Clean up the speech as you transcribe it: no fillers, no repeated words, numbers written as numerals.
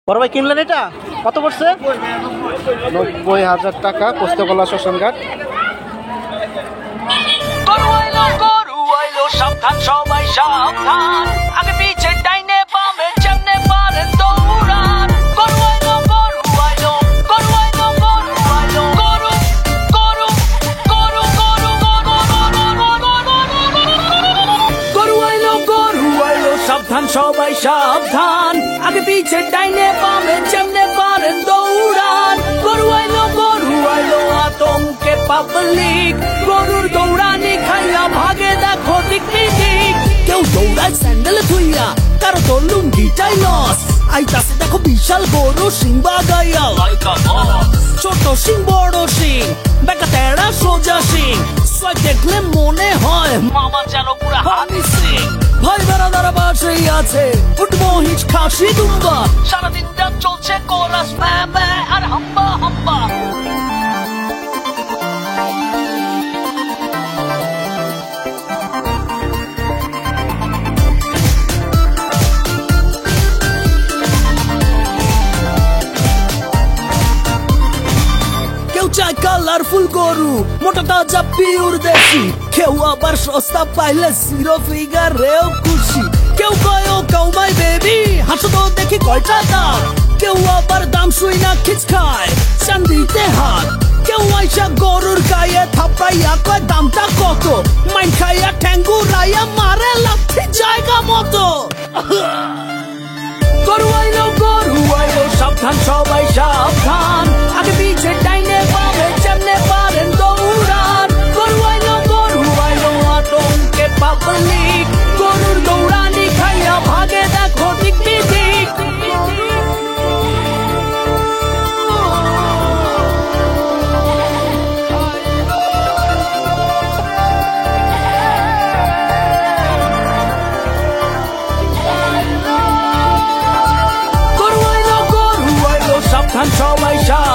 বড় ভাই কিনলেন এটা কত পড়ছে? 90,000 টাকা। পোস্তগোলা শ্মশানঘাট। সাবধান সবাই সাবধান, আগে পিছে ডাইনে বামে যেমনে পারেন দৌড়ান। গরু আইলো গরু আইলো গরু আইলো গরু আইলো গরু গরু গরু গরু গরু আইলো গরু আইলো। সাবধান সবাই সাবধান, আগে পিছে ডাইনে বামে যেমনে পারেন দৌড়ান। গরু আইলো আতঙ্কে পাবলিক, গরুর দৌড়ানি খাইয়া ভাগে দেখো দিক দিক। কেউ দৌড়ায় স্যান্ডেল ধুইয়া, কারো তো লুঙ্গিটাই লস। আইতাছে দেখো বিশাল গরু সিং বাগাইয়া, ছোট সিং বড় সিং, বেকা তেড়া সোজা সিং। সোয়াগ দেখলে মনে হয় মামা যেন পুরা হানি সিং। ভাই বেড়াদারা পাশেই আছে, উঠবো হিচ খাসি দুম্বা। সারাদিন রাত চলছে কোরাস ম্যা ম্যা আর হাম্বা হাম্বা। চাই কালারফুল গরু, মোটা তাজা পিওর দেশি। কেউ আবার সস্তা পাইলে জিরো ফিগারেও খুশি। কেউ কয় ও কাউমাই বেবি, হাসো তো দেখি কয়টা দাম। কেউ আবার দাম শুই না খিচ খায়, চান্দিতে হাত। কেউ আইসা গরুর গায়ে থাপড়াইয়া কয় দামটা কত। মাইন খাইয়া ঠ্যাঙ্গুরাইয়া মারে লাথি জায়গা মতো। গরু আইলো সাবধান সবাই সাবধান, আগে পিছে ডাইনে বামে যেমনে পারেন দৌড়ান। গরু আইলো আতঙ্কে পাবলিক, গরুর দৌড়ানি খাইয়া ভাগে দেখো দিক দিক। সাবধান সবাই সাবধান।